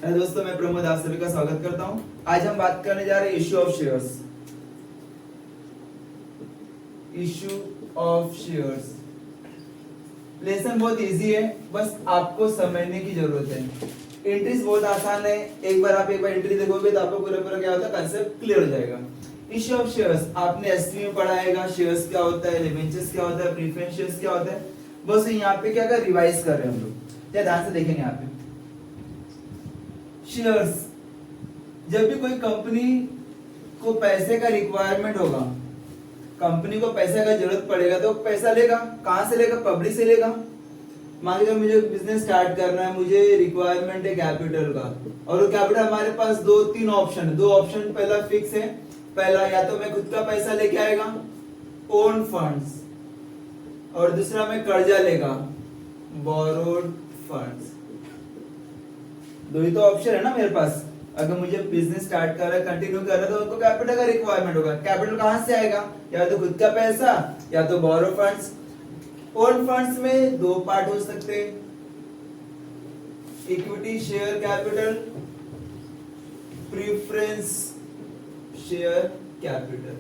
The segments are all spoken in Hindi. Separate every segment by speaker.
Speaker 1: हेलो दोस्तों, मैं प्रमोद आप सभी का स्वागत करता हूं। आज हम बात करने जा रहे हैं issue of shares. Issue of shares lesson बहुत इजी है, बस आपको समझने की जरूरत है। एंट्रीज बहुत आसान है, एक बार एंट्री देखोगे तो आपको पूरा क्या होता है कांसेप्ट क्लियर हो जाएगा। इश्यू ऑफ शेयर्स आपने एसपी में पढ़ा है, शेयर्स क्या होता है, डिबेंचर्स क्या होता है, प्रीफरेंस शेयर्स क्या होता है। बस यहाँ पे क्या कर रिवाइज कर रहे हैं हम लोग। क्या ध्यान से देखेंगे यहाँ पे शेयर्स। जब भी कोई कंपनी को पैसे का रिक्वायरमेंट होगा, कंपनी को पैसे का जरूरत पड़ेगा तो पैसा लेगा। कहां से लेगा? पब्लिक से लेगा। मान लीजिए मुझे बिजनेस स्टार्ट करना है, मुझे रिक्वायरमेंट है कैपिटल का, और वो कैपिटल हमारे पास दो ऑप्शन पहला फिक्स है। पहला या तो मैं खुद का पैसा लेके आएगा, ओन फंड्स, और दूसरा मैं कर्जा लेगा, बोरोड फंड्स। दो ही तो ऑप्शन है ना मेरे पास। अगर मुझे बिजनेस स्टार्ट कर रहा है, कंटिन्यू कर रहा है, तो उनको कैपिटल का रिक्वायरमेंट होगा। कैपिटल कहां से आएगा? या तो खुद का पैसा या तो बोरो फंड्स। ओन फंड्स में दो पार्ट हो सकते हैं, equity share capital, preference share capital.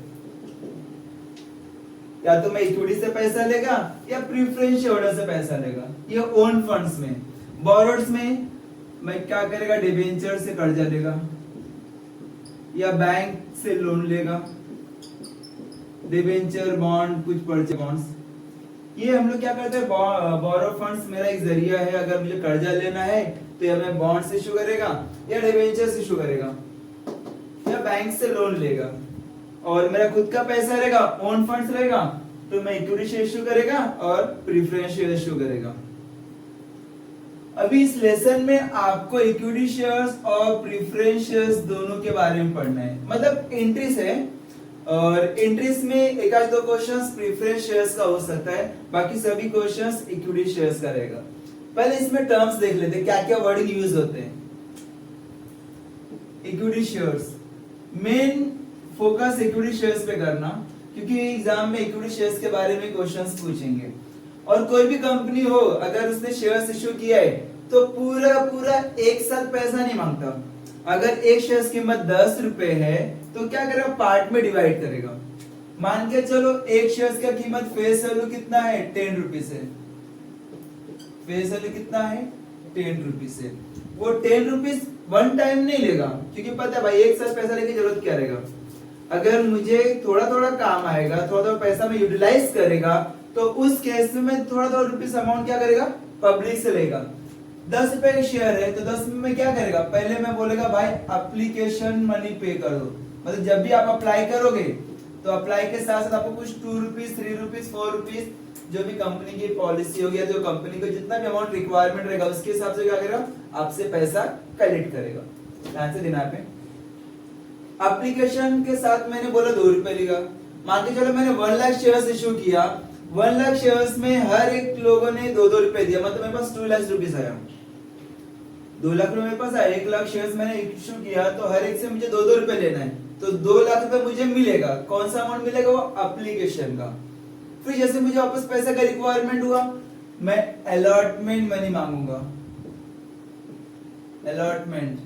Speaker 1: या तो मैं इक्विटी से पैसा लेगा या प्रीफरेंस शेयर से पैसा लेगा, ये ओन फंड्स में। बोरोड्स में मैं क्या करेगा? डिबेंचर से कर्जा लेगा या बैंक से लोन लेगा, डिबेंचर, बॉन्ड, कुछ परचेज बॉन्ड्स। ये हम लोग क्या करते हैं, बोरो फंड्स मेरा एक जरिया है। अगर मुझे कर्जा लेना है तो या मैं बॉन्ड से इशू करेगा या डिबेंचर से इशू करेगा या बैंक से लोन लेगा। और मेरा खुद का पैसा रहेगा, ओन फंड्स रहेगा, तो मैं इक्विटी शेयर इशू करेगा और प्रीफरेंस शेयर इशू करेगा। अभी इस लेसन में आपको इक्विटी शेयर्स और प्रीफरेंस शेयर्स दोनों के बारे में पढ़ना है। मतलब एंट्रीज है, और एंट्रीज में एक आध दो क्वेश्चंस प्रीफरेंस शेयर्स का हो सकता है, बाकी सभी क्वेश्चंस इक्विटी शेयर्स का रहेगा। पहले इसमें टर्म्स देख लेते हैं, क्या क्या वर्डिंग यूज होते हैं। Equity shares, main focus equity shares पे करना, क्योंकि एग्जाम में इक्विटी शेयर्स के बारे में क्वेश्चंस पूछेंगे। और कोई भी कंपनी हो, अगर उसने शेयर्स इश्यू किया है तो पूरा एक साथ पैसा नहीं मांगता। अगर एक शेयर की कीमत 10 रुपए है तो क्या करेगा? पार्ट में डिवाइड करेगा। मान के चलो एक शेयर का कीमत फेस वैल्यू कितना है? 10 रुपीज है। फेस वैल्यू कितना है? 10 रुपीज है। वो 10 रुपीज वन टाइम नहीं लेगा, क्योंकि पता है भाई एक साथ पैसा लेके जरूरत क्या रहेगा। अगर मुझे थोड़ा काम आएगा, थोड़ा पैसा में यूटिलाइज करेगा, तो उस केस में थोड़ा रुपीस अमाउंट क्या करेगा? पब्लिक से लेगा। 10 रुपए का शेयर है तो 10 में क्या करेगा? पहले मैं बोलेगा भाई एप्लीकेशन मनी पे कर दो। मतलब जब भी आप अप्लाई करोगे तो अप्लाई के साथ साथ आपको कुछ 2 रुपीज, 3 रुपीज, 4 रुपीज, जो भी कंपनी की पॉलिसी होगी, जो कंपनी को जितना भी अमाउंट रिक्वायरमेंट रहेगा उसके हिसाब से क्या करेगा? आपसे पैसा कलेक्ट करेगा। ध्यान से देना पे। एप्लीकेशन के साथ मैंने बोला 2 रुपए लेगा। मान के चलो मैंने 1 लाख शेयर्स इशू किया, 1 लाख शेयर्स में हर एक लोगों ने 2 रुपए दिया, मतलब मेरे पास 2 लाख रुपीस आया। 2 लाख रुपए मेरे पास आया, 1 लाख शेयर्स मैंने इशू किया, तो हर एक से मुझे 2 रुपए लेना है, तो 2 लाख रुपए मुझे मिलेगा। कौन सा अमाउंट मिलेगा? वो एप्लीकेशन का। फिर जैसे मुझे वापस पैसे का रिक्वायरमेंट हुआ, मैं अलॉटमेंट मनी मांगूंगा। अलॉटमेंट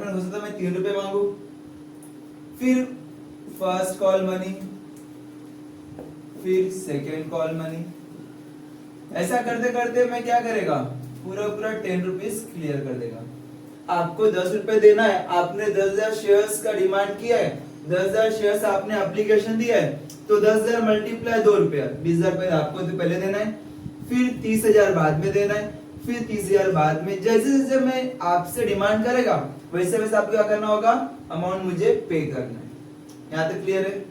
Speaker 1: हो सकता है मैं 3 रुपए मांगू। फिर फर्स्ट कॉल मनी, फिर सेकेंड कॉल मनी। ऐसा करते करते मैं क्या करेगा? पूरा 10 रुपीज क्लियर कर देगा। आपको 10 रुपए देना है, आपने 10,000 शेयर्स का डिमांड किया है, 10,000 शेयर्स आपने एप्लीकेशन दिया है, तो 10,000 मल्टीप्लाई 2 रुपया, 20,000 रुपए आपको तो पहले देना है, फिर 30,000 बाद में देना है, फिर 30,000 बाद में। जैसे जैसे मैं आपसे डिमांड करेगा वैसे वैसे आपको क्या करना होगा? अमाउंट मुझे पे करना है। यहाँ तक क्लियर है?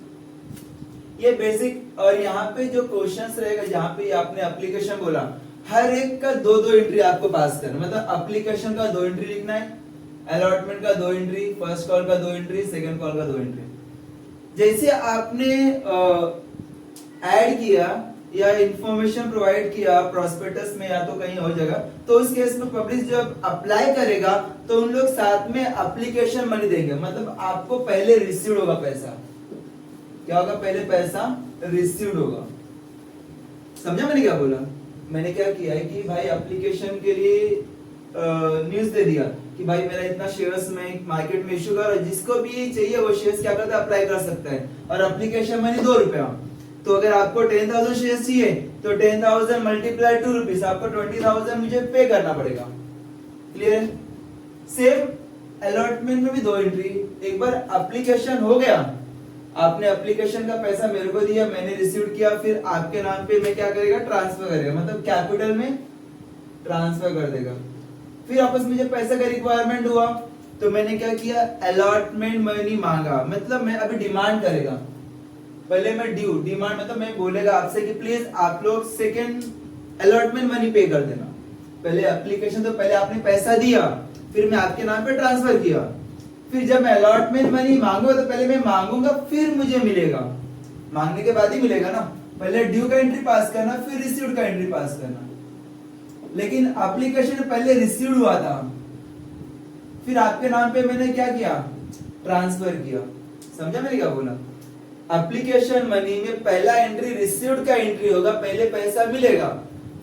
Speaker 1: ये बेसिक। और यहाँ पे जो क्वेश्चंस रहेगा, जहाँ पे आपने एप्लीकेशन बोला, हर एक का 2 एंट्री आपको पास करना। मतलब एप्लीकेशन का 2 एंट्री लिखना है, अलॉटमेंट का 2 एंट्री, फर्स्ट कॉल का 2 एंट्री, सेकंड कॉल का 2 एंट्री। जैसे आपने ऐड किया या इंफॉर्मेशन प्रोवाइड किया प्रोस्पेक्टस में या तो कहीं और जगह, तो उस केस में पब्लिक जब अप्लाई करेगा तो उन लोग साथ में एप्लीकेशन मनी देंगे। मतलब आपको पहले रिसीव्ड होगा पैसा। क्या होगा? पहले पैसा रिसीव्ड होगा। समझा मैंने क्या बोला? मैंने क्या किया है कि भाई एप्लीकेशन के लिए न्यूज दे दिया कि भाई मेरा इतना शेयर्स में मार्केट में इशू करो, जिसको भी चाहिए वो शेयर्स क्या करता है, अप्लाई कर सकता है। और एप्लीकेशन मनी 2 रुपया। तो अगर आपको 10,000 शेयर्स चाहिए तो 10,000 मल्टीप्लाई 2 रुपीज, आपको 20,000 मुझे पे करना पड़ेगा। क्लियर है? सेम अलॉटमेंट में भी 2 एंट्री। एक बार एप्लीकेशन हो गया, आपने एप्लीकेशन का पैसा मेरे को दिया, मैंने रिसीव किया, फिर आपके नाम पे मैं क्या करेगा, ट्रांसफर करेगा, मतलब कैपिटल में ट्रांसफर कर देगा। फिर वापस मुझे पैसे का रिक्वायरमेंट हुआ तो मैंने क्या किया, अलॉटमेंट मनी मांगा, मतलब मैं अभी डिमांड करेगा। पहले मैं ड्यू, डिमांड मतलब मैं बोलेगा आपसे कि प्लीज आप लोग सेकंड अलॉटमेंट मनी पे कर देना। पहले एप्लीकेशन तो पहले आपने पैसा दिया, फिर मैं आपके नाम पे ट्रांसफर किया। फिर जब मैं अलॉटमेंट मनी मांगूंगा तो पहले मैं मांगूंगा फिर मुझे मिलेगा, मांगने के बाद ही मिलेगा ना। पहले ड्यू का एंट्री पास करना, फिर रिसीव्ड का एंट्री पास करना। लेकिन एप्लीकेशन पहले रिसीव्ड हुआ था, फिर आपके नाम पे मैंने क्या किया, ट्रांसफर किया। समझा मैंने क्या बोला? एप्लीकेशन मनी में पहला एंट्री रिसीव्ड का एंट्री होगा, पहले पैसा मिलेगा,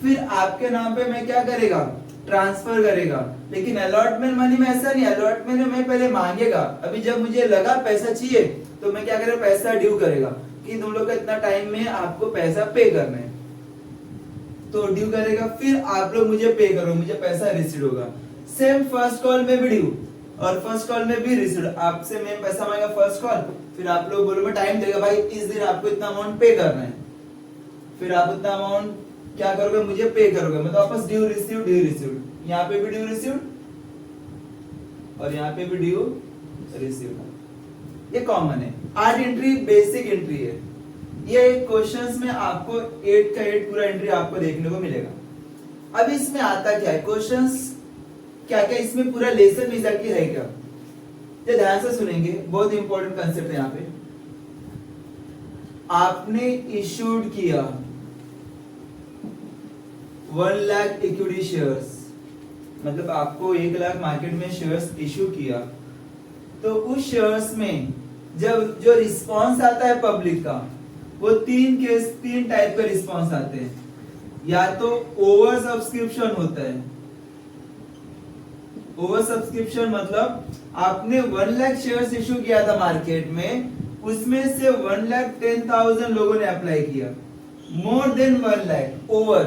Speaker 1: फिर आपके नाम पे मैं क्या करेगा, ट्रांसफर करेगा। लेकिन अलॉटमेंट मनी में ऐसा नहीं, अलॉटमेंट में मैं पहले मांगेगा, अभी जब मुझे लगा पैसा चाहिए तो मैं क्या करेगा, पैसा ड्यू करेगा कि तुम लोग का इतना टाइम में आपको पैसा पे करना है, तो ड्यू करेगा, फिर आप लोग मुझे पे करो, मुझे पैसा रिसीव होगा। सेम फर्स्ट कॉल में भी ड्यू और फर्स्ट कॉल में भी रिसीव। आपसे मैं पैसा मांगेगा फर्स्ट कॉल, फिर आप लोग बोलोगे टाइम देगा, भाई इस दिन आपको इतना अमाउंट पे करना है, फिर आप उतना अमाउंट क्या करोगे, मुझे पे करोगे, मतलब वापस ड्यू रिसीव, ड्यू रिसीव। यहाँ पे भी ड्यू रिसीव और यहाँ पे भी ड्यू रिसीव, ये कॉमन है। 8 एंट्री बेसिक एंट्री है। ये क्वेश्चंस में आपको 8 का 8 पूरा एंट्री आपको देखने को मिलेगा। अब इसमें आता क्या है, क्वेश्चंस क्या क्या इसमें पूरा लेसन में जाके है क्या, ये ध्यान से सुनेंगे, बहुत इंपॉर्टेंट कंसेप्ट है यहाँ पे। आपने इशूड किया 1 लाख इक्विटी शेयर्स, मतलब आपको 1 लाख मार्केट में शेयर्स इशू किया, तो उस शेयर्स में जब जो रिस्पांस आता है पब्लिक का, वो 3 टाइप का रिस्पांस आते हैं। या तो ओवर सब्सक्रिप्शन होता है, ओवर सब्सक्रिप्शन मतलब आपने 1 लाख शेयर्स इशू किया था मार्केट में, उसमें से 1,10,000 लोगों ने अप्लाई किया, मोर देन 1 लाख ओवर।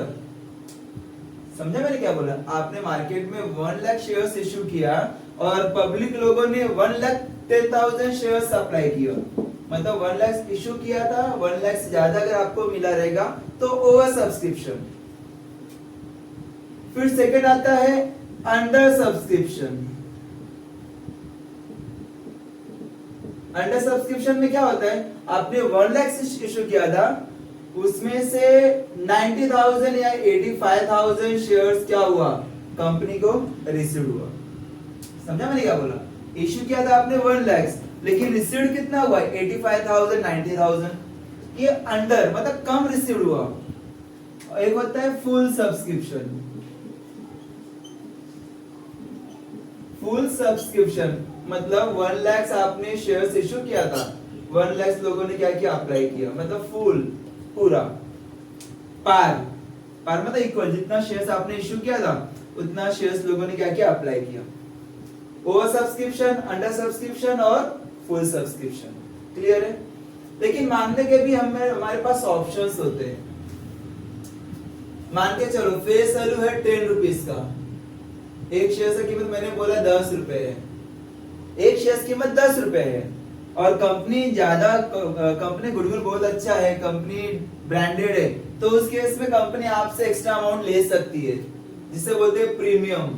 Speaker 1: समझा मैंने क्या बोला? आपने मार्केट में 1 लाख शेयर्स इशू किया और पब्लिक लोगों ने 1,10,000 शेयर्स अप्लाई किया, मतलब 1 लाख इशू किया था, 1 लाख से ज्यादा अगर आपको मिला रहेगा तो ओवर सब्सक्रिप्शन। फिर सेकंड आता है अंडर सब्सक्रिप्शन। अंडर सब्सक्रिप्शन में क्या होता है, आपने 1 लाख इशू किया था, उसमें से 90,000 या 85,000 शेयर्स क्या हुआ, कंपनी को रिसीव हुआ। समझा मैंने क्या बोला? इशू किया था आपने 1 लाख, लेकिन रिसीव कितना हुआ, 85,000 90,000, ये अंडर मतलब कम रिसीव हुआ। एक होता है फुल सब्सक्रिप्शन। फुल सब्सक्रिप्शन मतलब 1 लाख आपने शेयर्स इशू किया था, 1 लाख लोगों ने क्या किया, अप्लाई किया, मतलब फुल पूरा। पार, पार मतलब इक्वल, जितना शेयर्स आपने इशू किया था उतना शेयर्स लोगों ने क्या किया, अप्लाई किया। ओवर सब्सक्रिप्शन, अंडर सब्सक्रिप्शन और फुल सब्सक्रिप्शन। क्लियर है? लेकिन मानने के भी हमारे पास ऑप्शंस होते हैं। मान के चलो फेस वैल्यू है 10 रुपीज का, एक शेयर की कीमत मैंने बोला 10 रुपए है, एक शेयर की कीमत 10 रुपए है, और कंपनी ज्यादा, कंपनी गुडविल बहुत अच्छा है, कंपनी ब्रांडेड है, तो उस केस में कंपनी आपसे एक्स्ट्रा अमाउंट ले सकती है, जिसे बोलते हैं प्रीमियम।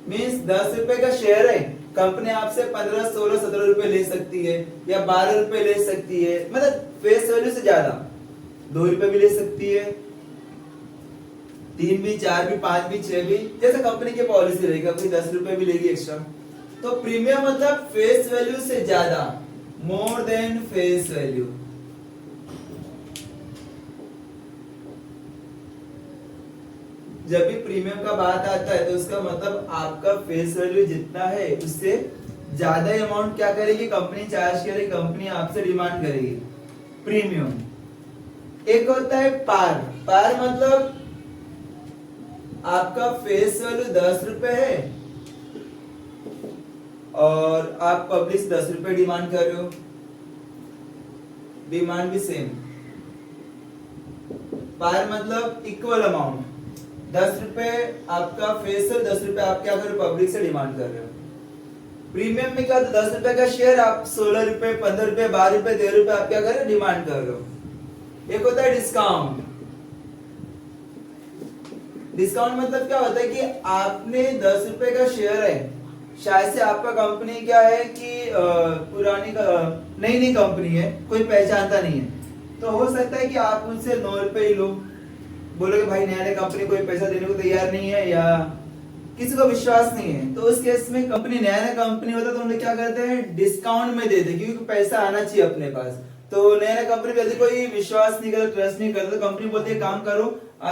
Speaker 1: मींस 10 रुपए का शेयर है, कंपनी आपसे 15, 16, 17 रुपए ले सकती है या 12 रुपए ले सकती है, मतलब फेस वैल्यू से ज्यादा 2 रुपए भी ले सकती है, 3 भी, 4 भी, 5 भी, 6 भी, जैसे कंपनी की पॉलिसी रहेगी, अपनी 10 रुपए भी लेगी एक्स्ट्रा। तो प्रीमियम मतलब फेस वैल्यू से ज्यादा, मोर देन फेस वैल्यू। जब भी प्रीमियम का बात आता है तो उसका मतलब आपका फेस वैल्यू जितना है उससे ज्यादा अमाउंट क्या करेगी कंपनी, चार्ज करेगी, कंपनी आपसे डिमांड करेगी, प्रीमियम। एक होता है पार। पार मतलब आपका फेस वैल्यू 10 रुपए है और आप पब्लिक से 10 रुपए डिमांड कर रहे हो, डिमांड भी सेम, पार मतलब इक्वल अमाउंट, 10 रुपए आपका फेस और 10 रुपए आप क्या कर रहे हो, पब्लिक से डिमांड कर रहे हो। प्रीमियम में क्या, 10 रुपए का शेयर आप 16 रुपए, 15 रुपए, 12 रुपए, 13 रुपए आप क्या कर रहे हो, डिमांड कर रहे हो। एक होता है डिस्काउंट। डिस्काउंट मतलब क्या होता है कि आपने 10 रुपए का शेयर है, शायद से आपका कंपनी क्या है कि पुरानी नई नई कंपनी है, कोई पहचानता नहीं है, तो हो सकता है कि आप उनसे 9 रुपए ही लो, बोलोगे भाई नया नया कंपनी कोई पैसा देने को तैयार नहीं है या किसी को विश्वास नहीं है, तो उस केस में कंपनी नया नया कंपनी होता है तो उन्हें क्या करते हैं, डिस्काउंट में देते हैं, क्योंकि पैसा आना चाहिए अपने पास। तो नया नया कंपनी पे यदि कोई विश्वास नहीं करता, ट्रस्ट नहीं करता, तो कंपनी बोलती है काम करो,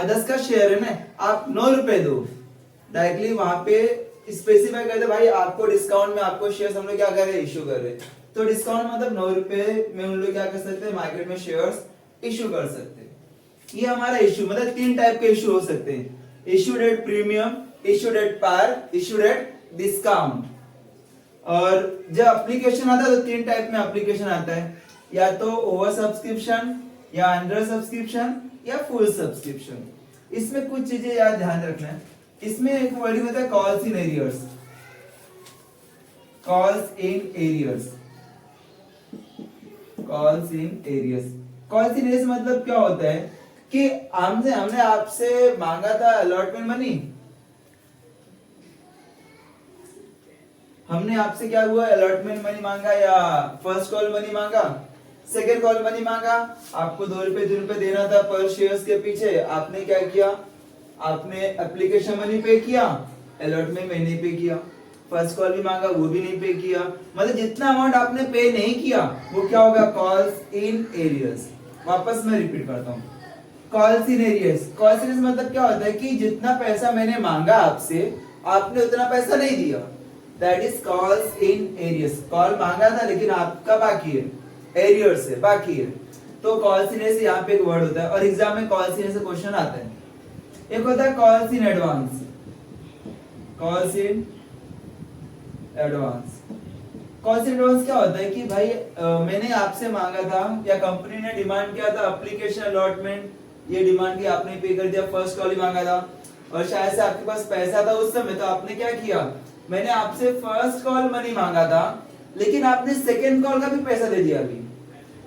Speaker 1: 10 का शेयर है ना, आप 9 रुपए दो, डायरेक्टली वहां पे स्पेसिफाई करते भाई आपको डिस्काउंट में आपको शेयर हम लोग क्या कर रहे हैं, इशू कर रहे हैं। तो डिस्काउंट मतलब 9 रुपए में उन लोग क्या कर सकते हैं, मार्केट में शेयर्स इशू कर सकते हैं। ये हमारा इशू, मतलब 3 टाइप के इशू हो सकते हैं, issued at premium, issued at par, issued at discount. और जब एप्लीकेशन आता है तो 3 टाइप में एप्लीकेशन आता है, या तो ओवर सब्सक्रिप्शन, या अंडर सब्सक्रिप्शन, या फुल सब्सक्रिप्शन। इसमें कुछ चीजें याद ध्यान रखना है। इसमें एक वर्डिंग होता है calls in arrears, calls in arrears, calls in arrears. Calls in arrears मतलब क्या होता है कि हमने आपसे मांगा था अलॉटमेंट मनी, हमने आपसे क्या हुआ, अलॉटमेंट मनी मांगा या फर्स्ट कॉल मनी मांगा, सेकेंड कॉल मनी मांगा, आपको 2 रुपए 2 रुपए देना था पर शेयर्स के पीछे, आपने क्या किया, आपने एप्लीकेशन मनी पे किया, अलॉटमेंट में नहीं पे किया, फर्स्ट कॉल भी मांगा वो भी नहीं पे किया, मतलब जितना अमाउंट आपने पे नहीं किया वो क्या होगा, कॉल्स इन एरियर्स। वापस मैं रिपीट करता हूँ, calls in arrears. Calls in arrears मतलब क्या होता है कि जितना पैसा मैंने मांगा आपसे, आपने उतना पैसा नहीं दिया, that is calls in arrears. Call मांगा था लेकिन आपका बाकी है, एरियर्स है, बाकी है, तो कॉल्स इन एरियर्स यहाँ पे एक वर्ड होता है, और एग्जाम में कॉल्स इन एरियर्स से क्वेश्चन आता है। एक होता है calls in advance, calls in advance. Calls in advance क्या होता है कि भाई मैंने आपसे मांगा था या कंपनी ने डिमांड किया था एप्लीकेशन अलॉटमेंट, ये डिमांड की आपने पे कर दिया, फर्स्ट कॉल ही मांगा था और शायद से आपके पास पैसा था उस समय, तो आपने क्या किया, मैंने आपसे फर्स्ट कॉल मनी मांगा था लेकिन आपने सेकेंड कॉल का भी पैसा दे दिया। अभी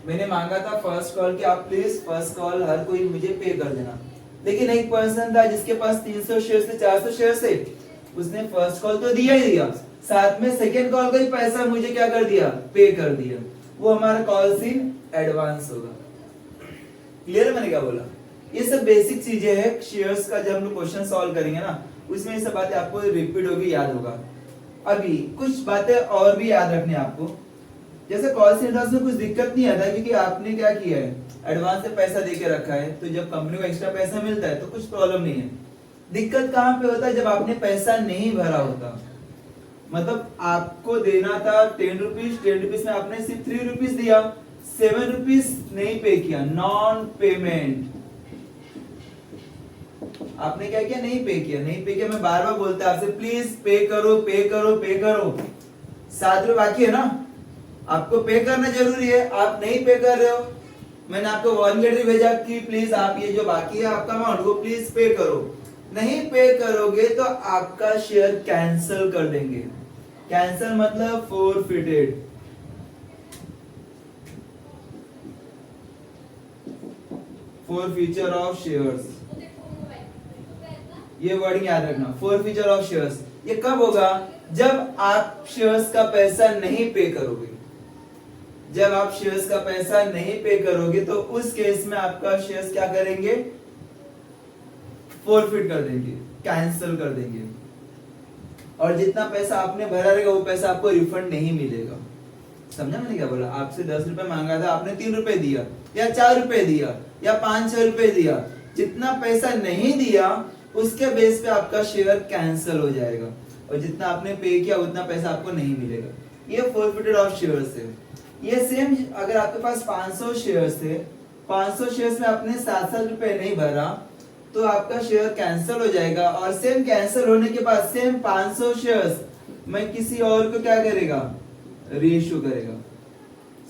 Speaker 1: मैंने मांगा था फर्स्ट कॉल कि आप प्लीज फर्स्ट कॉल हर कोई मुझे पे कर देना, लेकिन एक पर्सन था जिसके पास 300 शेयर से 400 शेयर से, उसने फर्स्ट कॉल तो दिया ही दिया, साथ में सेकेंड कॉल का भी पैसा मुझे क्या कर दिया, पे कर दिया, वो हमारा कॉल्स इन एडवांस होगा। क्लियर है मैंने क्या बोला? ये सब बेसिक चीजें हैं शेयर्स का, जब हम लोग क्वेश्चन सॉल्व करेंगे ना उसमें ये सब बातें आपको रिपीट होगी, याद होगा। अभी कुछ बातें और भी याद रखनी है आपको, जैसे कॉल्स इन एडवांस में कुछ दिक्कत नहीं आता क्योंकि आपने क्या किया है, एडवांस से पैसा देके रखा है, तो जब कंपनी को एक्स्ट्रा पैसा मिलता है तो कुछ प्रॉब्लम नहीं है। दिक्कत कहाँ पे होता है, जब आपने पैसा नहीं भरा होता, मतलब आपको देना था 10 रुपीज, 10 रुपीज में आपने सिर्फ 3 रुपीज दिया, 7 रुपीज नहीं पे किया, नॉन पेमेंट। आपने क्या किया, नहीं पे किया, नहीं पे किया। मैं बार बार बोलता है आपसे प्लीज पे करो, पे करो, पे करो। 7 रुपए बाकी है ना, आपको पे करना जरूरी है, आप नहीं पे कर रहे हो, मैंने आपको 1 लेटर भेजा कि प्लीज आप ये जो बाकी है आपका अमाउंट वो प्लीज पे करो, नहीं पे करोगे तो आपका शेयर कैंसिल कर देंगे। कैंसिल मतलब फोरफिटेड। फॉरफीचर ऑफ शेयर्स, ये वर्डिंग याद रखना, फॉरफीचर ऑफ शेयर्स। ये कब होगा, जब आप शेयर्स का पैसा नहीं पे करोगे। जब आप शेयर्स का पैसा नहीं पे करोगे तो उस केस में आपका शेयर्स क्या करेंगे, फॉरफिट कर देंगे, कैंसिल कर देंगे, और जितना पैसा आपने भरा रहेगा वो पैसा आपको रिफंड नहीं मिलेगा। समझा मैंने क्या बोला? आपसे 10 रुपए मांगा था, आपने 3 रुपए दिया या 4 रुपए दिया या 5-6 रुपए दिया, जितना पैसा नहीं दिया उसके बेस पे आपका शेयर कैंसिल हो जाएगा, और जितना आपने पे किया उतना पैसा आपको नहीं मिलेगा। ये फॉरफिटेड ऑफ शेयर्स है। ये सेम अगर आपके पास 500 शेयर्स थे, 500 शेयर्स में आपने 7-7 रुपए नहीं भरा, तो आपका शेयर कैंसिल हो जाएगा, और सेम कैंसिल होने के बाद सेम 500 शेयर्स मैं किसी और को क्या करेगा, रीइश्यू करेगा।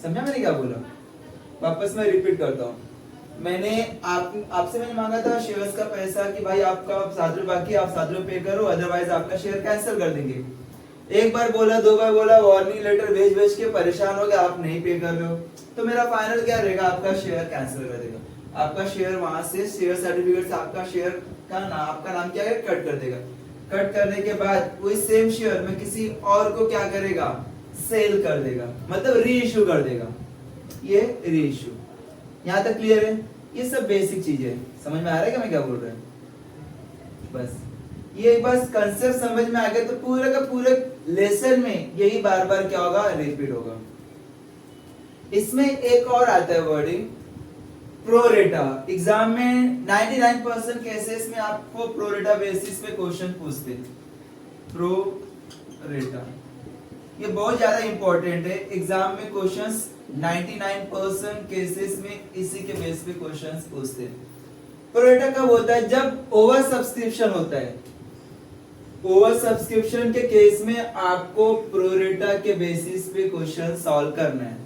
Speaker 1: समझा मैंने क्या बोला? वापस मैं रिपीट करता हूँ। मैंने आपसे मैंने मांगा था शेयर्स का पैसा कि भाई आपका 7 रुपए बाकी, आप 7 रुपए पे करो, अदरवाइज आपका शेयर कैंसिल कर देंगे। एक बार बोला, 2 बार बोला, वार्निंग लेटर भेज भेज के परेशान हो गए, आप नहीं पे कर रहे हो, तो मेरा फाइनल क्या रहेगा, आपका शेयर कैंसिल कर देगा। आपका शेयर वहां से शेयर सर्टिफिकेट से आपका शेयर का नाम, आपका नाम क्या है, कट कर देगा। कट करने के बाद वही सेम शेयर में किसी और को क्या करेगा, सेल कर देगा, मतलब रीइश्यू कर देगा। ये रीइश्यू। यहाँ तक क्लियर है? ये सब बेसिक चीजें है, समझ में आ रहा है क्या मैं क्या बोल रहा हूँ? बस ये बस कंसेप्ट समझ में आ गया तो पूरे का पूरे लेसन में यही बार बार क्या होगा, रिपीट होगा। इसमें एक और आता है वर्डिंग, प्रोरेटा। एग्जाम में 99% केसेस में आपको प्रोरेटा बेसिस पे क्वेश्चन पूछते हैं। प्रोरेटा ये बहुत ज्यादा इंपॉर्टेंट है एग्जाम में, क्वेश्चंस 99% केसेस में इसी के बेस पे क्वेश्चंस पूछते हैं। प्रोरेटा कब होता है, जब ओवर सब्सक्रिप्शन होता है। ओवर सब्सक्रिप्शन के केस में आपको प्रोरेटा के बेसिस पे क्वेश्चन सॉल्व करना है।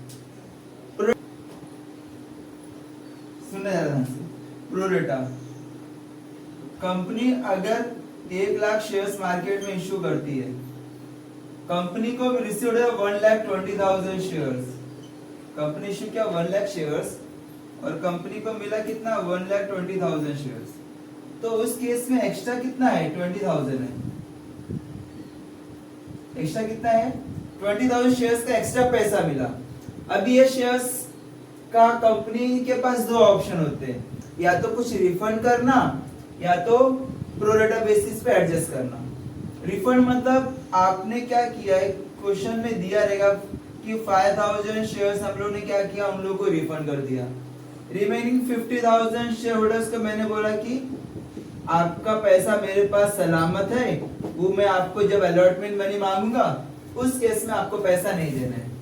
Speaker 1: सुनना ध्यान से, प्रोरेटा कंपनी अगर 1 लाख शेयर्स मार्केट में इश्यू करती है, कंपनी को रिसीव्ड है 1,20,000 शेयर्स, कंपनी इश्यू किया 1 लाख शेयर्स और कंपनी को मिला कितना, 1,20,000 शेयर्स, तो उस केस में एक्स्ट्रा कितना है, 20,000 है। एक्स्ट्रा कितना है, 20,000 शेयर्स का एक्स्ट्रा पैसा मिला। अब ये शेयर्स का कंपनी के पास 2 ऑप्शन होते हैं, या तो कुछ रिफंड करना या तो प्रोरेटा बेसिस पे एडजस्ट करना। रिफंड मतलब आपने क्या किया है, क्वेश्चन में दिया रहेगा कि 5,000 शेयर्स हम लोग ने क्या किया, उन लोगों को रिफंड कर दिया। रिमेनिंग 50,000 शेयर होल्डर्स को मैंने बोला कि आपका पैसा मेरे पास सलामत है, वो मैं आपको जब अलॉटमेंट मनी मांगूंगा उस केस में आपको पैसा नहीं देना है।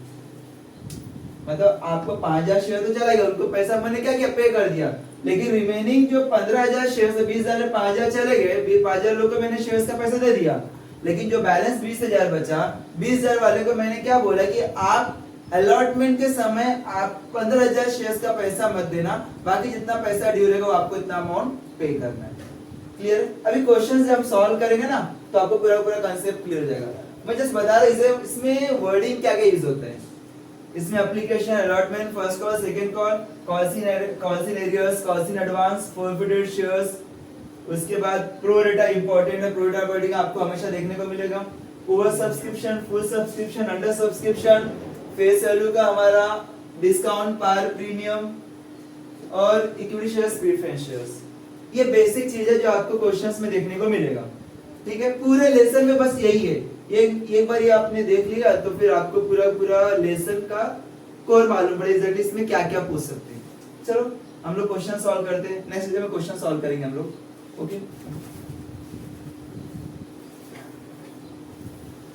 Speaker 1: मतलब आपको 5,000 शेयर तो चला गया, उनको पैसा मैंने क्या किया, पे कर दिया, लेकिन रिमेनिंग जो 15,000 शेयर से 20,000 5,000 चले गए, 5,000 लोगों को मैंने शेयर्स का पैसा दे दिया, लेकिन जो बैलेंस 20,000 बचा, 20,000 वाले को मैंने क्या बोला कि आप अलॉटमेंट के समय आप 15,000 शेयर्स का पैसा मत देना, बाकी जितना पैसा ड्यू रहेगा वो आपको इतना अमाउंट पे करना है। क्लियर? अभी क्वेश्चन जब हम सॉल्व करेंगे ना तो आपको पूरा पूरा कांसेप्ट क्लियर हो जाएगा। मैं जस्ट बता रहा हूँ इसमें वर्डिंग क्या क्या यूज होता है। इसमें application, allotment, first call, second call, calls in arrears, calls in advance, forfeited shares, उसके बाद प्रोरेटा इंपॉर्टेंट है, प्रोरेटा वर्डिंग आपको हमेशा देखने को मिलेगा। Over subscription, full subscription, under subscription, face value का हमारा डिस्काउंट, पार, प्रीमियम और इक्विटी शेयर्स, प्रेफरेंस शेयर्स। ये बेसिक चीज है जो आपको क्वेश्चंस में देखने को मिलेगा। ठीक है, पूरे लेसन में बस यही है। एक बार ये आपने देख लिया तो फिर आपको पूरा पूरा लेसन का कोर मालूम पड़ेगा इसमें क्या क्या पूछ सकते हैं। चलो हम लोग क्वेश्चन सॉल्व करते हैं, नेक्स्ट डे में क्वेश्चन सॉल्व करेंगे हम लोग। ओके।